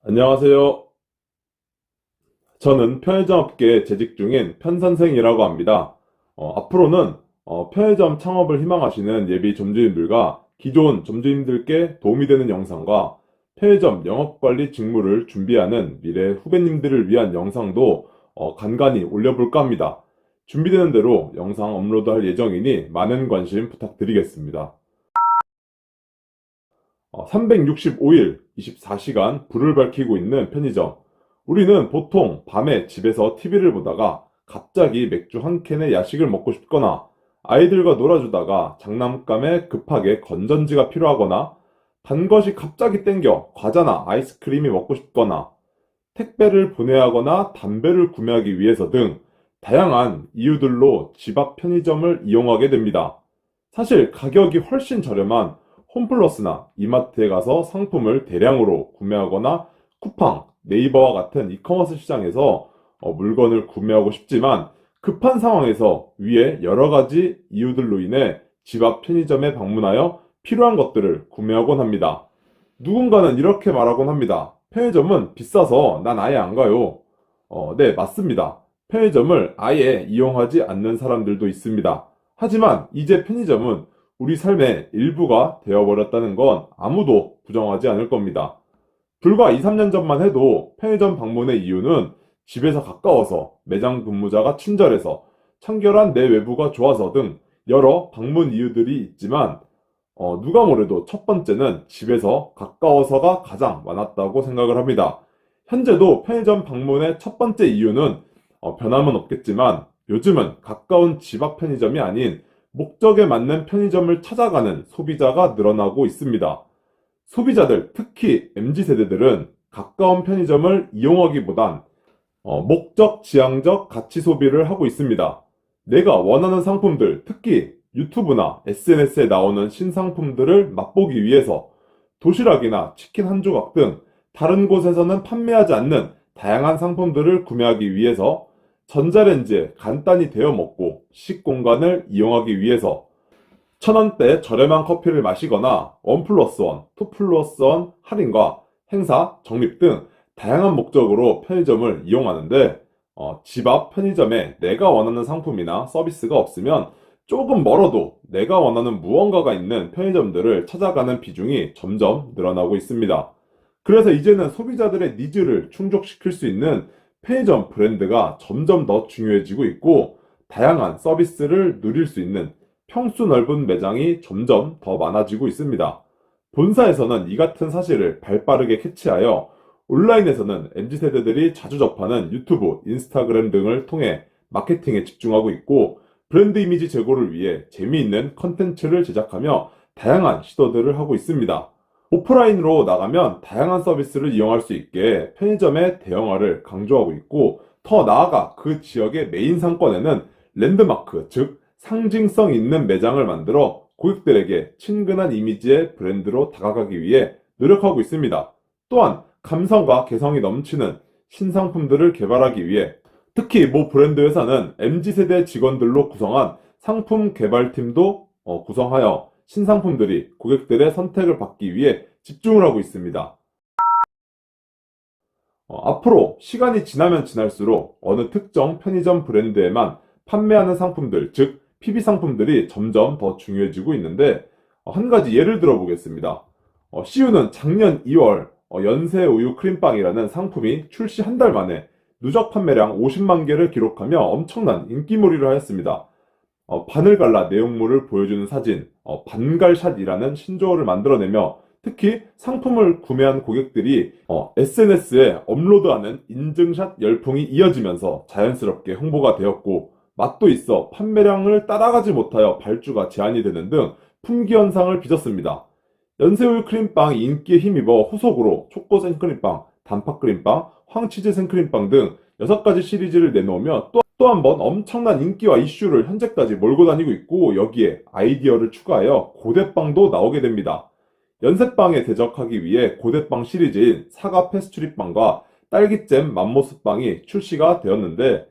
안녕하세요. 저는 편의점 업계에 재직 중인 편선생이라고 합니다. 앞으로는 편의점 창업을 희망하시는 예비 점주님들과 기존 점주님들께 도움이 되는 영상과 편의점 영업관리 직무를 준비하는 미래 후배님들을 위한 영상도 간간히 올려볼까 합니다. 준비되는 대로 영상 업로드할 예정이니 많은 관심 부탁드리겠습니다. 365일 24시간 불을 밝히고 있는 편의점. 우리는 보통 밤에 집에서 TV를 보다가 갑자기 맥주 한 캔에 야식을 먹고 싶거나 아이들과 놀아주다가 장난감에 급하게 건전지가 필요하거나 단 것이 갑자기 땡겨 과자나 아이스크림이 먹고 싶거나 택배를 보내야 하거나 담배를 구매하기 위해서 등 다양한 이유들로 집 앞 편의점을 이용하게 됩니다. 사실 가격이 훨씬 저렴한 홈플러스나 이마트에 가서 상품을 대량으로 구매하거나 쿠팡, 네이버와 같은 이커머스 시장에서 물건을 구매하고 싶지만 급한 상황에서 위에 여러 가지 이유들로 인해 집 앞 편의점에 방문하여 필요한 것들을 구매하곤 합니다. 누군가는 이렇게 말하곤 합니다. 편의점은 비싸서 난 아예 안 가요. 네, 맞습니다. 편의점을 아예 이용하지 않는 사람들도 있습니다. 하지만 이제 편의점은 우리 삶의 일부가 되어버렸다는 건 아무도 부정하지 않을 겁니다. 불과 2, 3년 전만 해도 편의점 방문의 이유는 집에서 가까워서 매장 근무자가 친절해서 청결한 내 외부가 좋아서 등 여러 방문 이유들이 있지만 누가 뭐래도 첫 번째는 집에서 가까워서가 가장 많았다고 생각을 합니다. 현재도 편의점 방문의 첫 번째 이유는 변함은 없겠지만 요즘은 가까운 집 앞 편의점이 아닌 목적에 맞는 편의점을 찾아가는 소비자가 늘어나고 있습니다. 소비자들, 특히 MZ세대들은 가까운 편의점을 이용하기보단 목적 지향적 가치 소비를 하고 있습니다. 내가 원하는 상품들, 특히 유튜브나 SNS에 나오는 신상품들을 맛보기 위해서 도시락이나 치킨 한 조각 등 다른 곳에서는 판매하지 않는 다양한 상품들을 구매하기 위해서 전자레인지에 간단히 데워 먹고 식공간을 이용하기 위해서 1,000원대 저렴한 커피를 마시거나 1+1, 2+1 할인과 행사, 적립 등 다양한 목적으로 편의점을 이용하는데 집 앞 편의점에 내가 원하는 상품이나 서비스가 없으면 조금 멀어도 내가 원하는 무언가가 있는 편의점들을 찾아가는 비중이 점점 늘어나고 있습니다. 그래서 이제는 소비자들의 니즈를 충족시킬 수 있는 편의점 브랜드가 점점 더 중요해지고 있고 다양한 서비스를 누릴 수 있는 평수 넓은 매장이 점점 더 많아지고 있습니다. 본사에서는 이 같은 사실을 발빠르게 캐치하여 온라인에서는 MZ세대들이 자주 접하는 유튜브, 인스타그램 등을 통해 마케팅에 집중하고 있고 브랜드 이미지 제고를 위해 재미있는 컨텐츠를 제작하며 다양한 시도들을 하고 있습니다. 오프라인으로 나가면 다양한 서비스를 이용할 수 있게 편의점의 대형화를 강조하고 있고 더 나아가 그 지역의 메인 상권에는 랜드마크, 즉 상징성 있는 매장을 만들어 고객들에게 친근한 이미지의 브랜드로 다가가기 위해 노력하고 있습니다. 또한 감성과 개성이 넘치는 신상품들을 개발하기 위해 특히 모 브랜드 회사는 MZ세대 직원들로 구성한 상품 개발팀도 구성하여 신상품들이 고객들의 선택을 받기 위해 집중을 하고 있습니다. 앞으로 시간이 지나면 지날수록 어느 특정 편의점 브랜드에만 판매하는 상품들, 즉 PB 상품들이 점점 더 중요해지고 있는데 한 가지 예를 들어 보겠습니다. CU는 작년 2월 연세 우유 크림빵이라는 상품이 출시 한 달 만에 누적 판매량 50만 개를 기록하며 엄청난 인기몰이를 하였습니다. 반을 갈라 내용물을 보여주는 사진, 반갈샷이라는 신조어를 만들어내며 특히 상품을 구매한 고객들이 SNS에 업로드하는 인증샷 열풍이 이어지면서 자연스럽게 홍보가 되었고 맛도 있어 판매량을 따라가지 못하여 발주가 제한이 되는 등 품귀 현상을 빚었습니다. 연세우유 크림빵이 인기에 힘입어 후속으로 초코 생크림빵, 단팥 크림빵, 황치즈 생크림빵 등 6가지 시리즈를 내놓으며 또 한 번 엄청난 인기와 이슈를 현재까지 몰고 다니고 있고 여기에 아이디어를 추가하여 고대빵도 나오게 됩니다. 연세빵에 대적하기 위해 고대빵 시리즈인 사과 페스츄리빵과 딸기잼 맘모스빵이 출시가 되었는데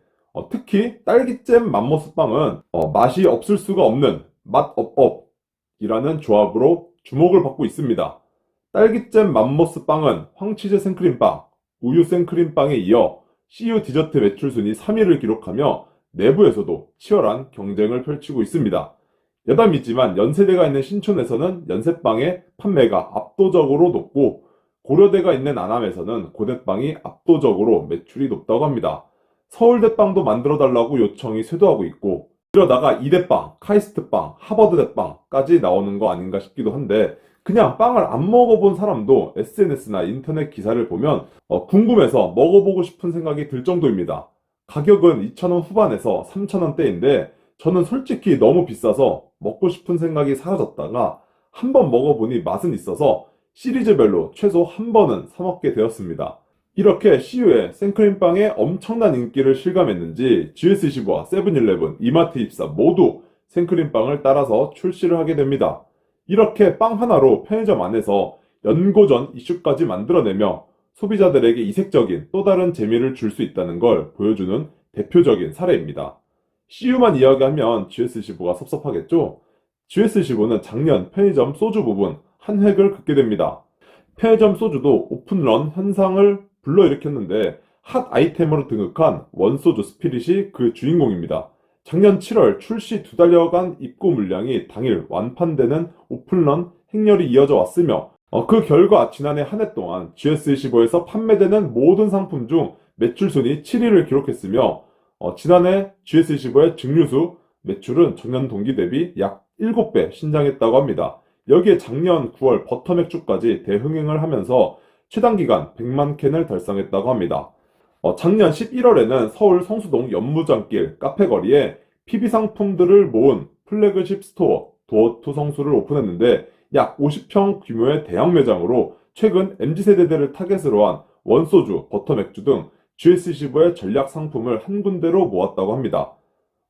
특히 딸기잼 맘모스빵은 맛이 없을 수가 없는 맛업업이라는 조합으로 주목을 받고 있습니다. 딸기잼 맘모스 빵은 황치즈 생크림빵, 우유 생크림빵에 이어 CU 디저트 매출 순위 3위를 기록하며 내부에서도 치열한 경쟁을 펼치고 있습니다. 여담이지만 연세대가 있는 신촌에서는 연세빵의 판매가 압도적으로 높고 고려대가 있는 안암에서는 고대빵이 압도적으로 매출이 높다고 합니다. 서울대빵도 만들어달라고 요청이 쇄도하고 있고 이러다가 이대빵, 카이스트빵, 하버드대빵까지 나오는 거 아닌가 싶기도 한데 그냥 빵을 안 먹어본 사람도 SNS나 인터넷 기사를 보면 궁금해서 먹어보고 싶은 생각이 들 정도입니다. 가격은 2,000원 후반에서 3,000원대인데 저는 솔직히 너무 비싸서 먹고 싶은 생각이 사라졌다가 한번 먹어보니 맛은 있어서 시리즈별로 최소 한 번은 사 먹게 되었습니다. 이렇게 CU의 생크림빵에 엄청난 인기를 실감했는지 GS25와 세븐일레븐, 이마트24 모두 생크림빵을 따라서 출시를 하게 됩니다. 이렇게 빵 하나로 편의점 안에서 연고전 이슈까지 만들어내며 소비자들에게 이색적인 또 다른 재미를 줄 수 있다는 걸 보여주는 대표적인 사례입니다. CU만 이야기하면 GS15가 섭섭하겠죠? GS15는 작년 편의점 소주 부분 한 획을 긋게 됩니다. 편의점 소주도 오픈런 현상을 불러일으켰는데 핫 아이템으로 등극한 원소주 스피릿이 그 주인공입니다. 작년 7월 출시 2달여간 입고 물량이 당일 완판되는 오픈런 행렬이 이어져 왔으며 그 결과 지난해 한 해 동안 GS15에서 판매되는 모든 상품 중 매출 순위 7위를 기록했으며 지난해 GS15의 증류수 매출은 전년 동기 대비 약 7배 신장했다고 합니다. 여기에 작년 9월 버터맥주까지 대흥행을 하면서 최단 기간 100만 캔을 달성했다고 합니다. 작년 11월에는 서울 성수동 연무장길 카페거리에 PB 상품들을 모은 플래그십 스토어 도어투 성수를 오픈했는데 약 50평 규모의 대형 매장으로 최근 MZ세대들을 타겟으로 한 원소주, 버터맥주 등 GS15의 전략 상품을 한 군데로 모았다고 합니다.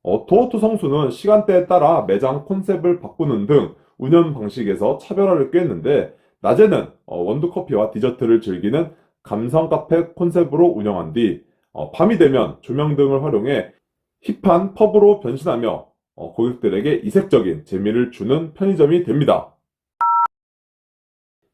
도어투 성수는 시간대에 따라 매장 콘셉트를 바꾸는 등 운영 방식에서 차별화를 꾀했는데 낮에는 원두커피와 디저트를 즐기는 감성 카페 콘셉트로 운영한 뒤 밤이 되면 조명 등을 활용해 힙한 펍으로 변신하며 고객들에게 이색적인 재미를 주는 편의점이 됩니다.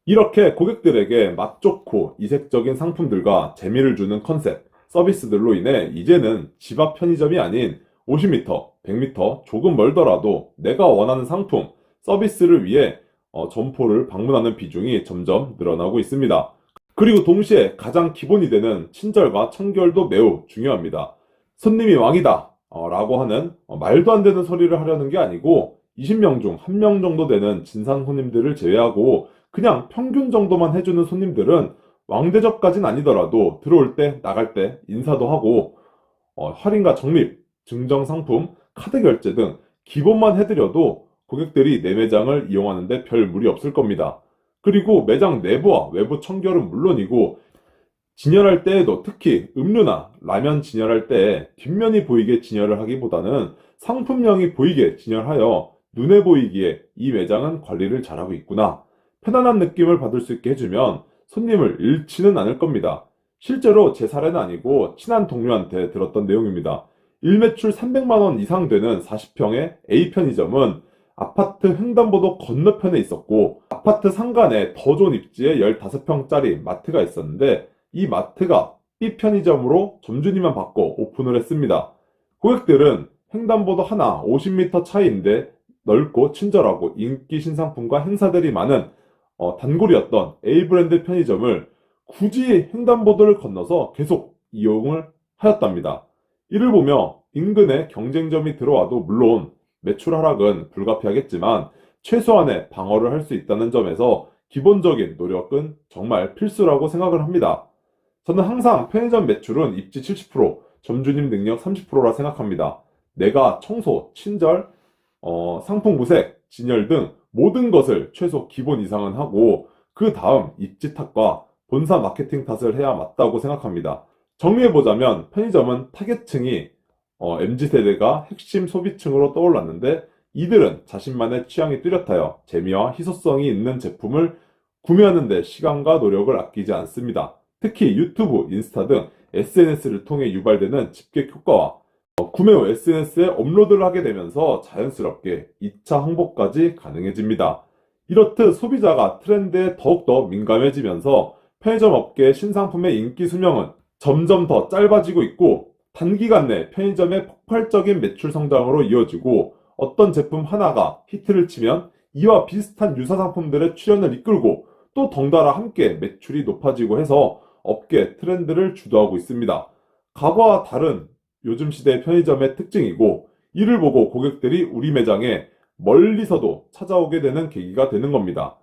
이렇게 고객들에게 맛 좋고 이색적인 상품들과 재미를 주는 컨셉, 서비스들로 인해 이제는 집 앞 편의점이 아닌 50m, 100m 조금 멀더라도 내가 원하는 상품, 서비스를 위해 점포를 방문하는 비중이 점점 늘어나고 있습니다. 그리고 동시에 가장 기본이 되는 친절과 청결도 매우 중요합니다. 손님이 왕이다 라고 하는 말도 안 되는 소리를 하려는 게 아니고 20명 중 1명 정도 되는 진상 손님들을 제외하고 그냥 평균 정도만 해주는 손님들은 왕대접까진 아니더라도 들어올 때 나갈 때 인사도 하고 할인과 적립, 증정 상품, 카드 결제 등 기본만 해드려도 고객들이 내 매장을 이용하는데 별 무리 없을 겁니다. 그리고 매장 내부와 외부 청결은 물론이고 진열할 때에도 특히 음료나 라면 진열할 때 뒷면이 보이게 진열을 하기보다는 상품명이 보이게 진열하여 눈에 보이기에 이 매장은 관리를 잘하고 있구나. 편안한 느낌을 받을 수 있게 해주면 손님을 잃지는 않을 겁니다. 실제로 제 사례는 아니고 친한 동료한테 들었던 내용입니다. 일매출 300만 원 이상 되는 40평의 A 편의점은 아파트 횡단보도 건너편에 있었고 아파트 상간에 더 좋은 입지에 15평짜리 마트가 있었는데 이 마트가 B 편의점으로 점주님만 받고 오픈을 했습니다. 고객들은 횡단보도 하나 50m 차이인데 넓고 친절하고 인기 신상품과 행사들이 많은 단골이었던 A 브랜드 편의점을 굳이 횡단보도를 건너서 계속 이용을 하였답니다. 이를 보며 인근에 경쟁점이 들어와도 물론 매출 하락은 불가피하겠지만 최소한의 방어를 할 수 있다는 점에서 기본적인 노력은 정말 필수라고 생각을 합니다. 저는 항상 편의점 매출은 입지 70%, 점주님 능력 30%라 생각합니다. 내가 청소, 친절, 상품 구색, 진열 등 모든 것을 최소 기본 이상은 하고 그 다음 입지 탓과 본사 마케팅 탓을 해야 맞다고 생각합니다. 정리해보자면 편의점은 타겟층이 MZ세대가 핵심 소비층으로 떠올랐는데 이들은 자신만의 취향이 뚜렷하여 재미와 희소성이 있는 제품을 구매하는 데 시간과 노력을 아끼지 않습니다. 특히 유튜브, 인스타 등 SNS를 통해 유발되는 집객 효과와 구매 후 SNS에 업로드를 하게 되면서 자연스럽게 2차 홍보까지 가능해집니다. 이렇듯 소비자가 트렌드에 더욱더 민감해지면서 편의점 업계의 신상품의 인기 수명은 점점 더 짧아지고 있고, 단기간 내 편의점의 폭발적인 매출 성장으로 이어지고, 어떤 제품 하나가 히트를 치면 이와 비슷한 유사 상품들의 출현을 이끌고 또 덩달아 함께 매출이 높아지고 해서 업계 트렌드를 주도하고 있습니다. 과거와 다른 요즘 시대의 편의점의 특징이고, 이를 보고 고객들이 우리 매장에 멀리서도 찾아오게 되는 계기가 되는 겁니다.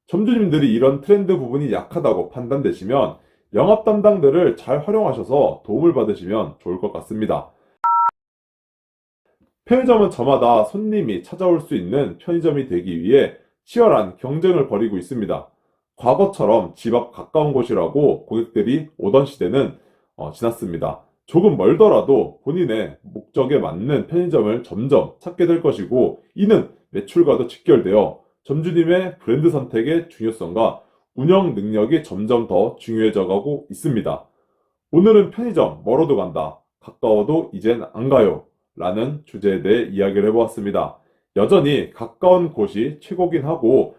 점주님들이 이런 트렌드 부분이 약하다고 판단되시면 영업 담당들을 잘 활용하셔서 도움을 받으시면 좋을 것 같습니다. 편의점은 저마다 손님이 찾아올 수 있는 편의점이 되기 위해 치열한 경쟁을 벌이고 있습니다. 과거처럼 집 앞 가까운 곳이라고 고객들이 오던 시대는 지났습니다. 조금 멀더라도 본인의 목적에 맞는 편의점을 점점 찾게 될 것이고, 이는 매출과도 직결되어 점주님의 브랜드 선택의 중요성과 운영 능력이 점점 더 중요해져 가고 있습니다. 오늘은 편의점 멀어도 간다, 가까워도 이젠 안 가요 라는 주제에 대해 이야기를 해보았습니다. 여전히 가까운 곳이 최고긴 하고,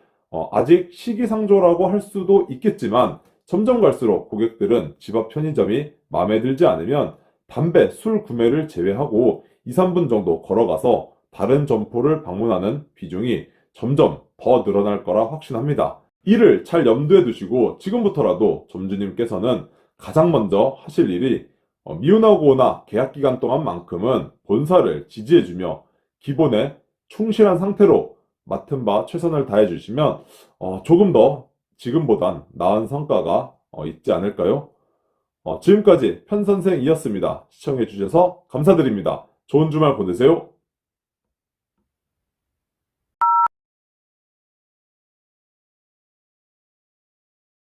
아직 시기상조라고 할 수도 있겠지만, 점점 갈수록 고객들은 집 앞 편의점이 마음에 들지 않으면 담배, 술 구매를 제외하고 2, 3분 정도 걸어가서 다른 점포를 방문하는 비중이 점점 더 늘어날 거라 확신합니다. 이를 잘 염두에 두시고 지금부터라도 점주님께서는 가장 먼저 하실 일이, 미운하고나 계약 기간 동안만큼은 본사를 지지해주며 기본에 충실한 상태로 맡은 바 최선을 다해 주시면 조금 더 지금보단 나은 성과가 있지 않을까요? 지금까지 편선생이었습니다. 시청해 주셔서 감사드립니다. 좋은 주말 보내세요.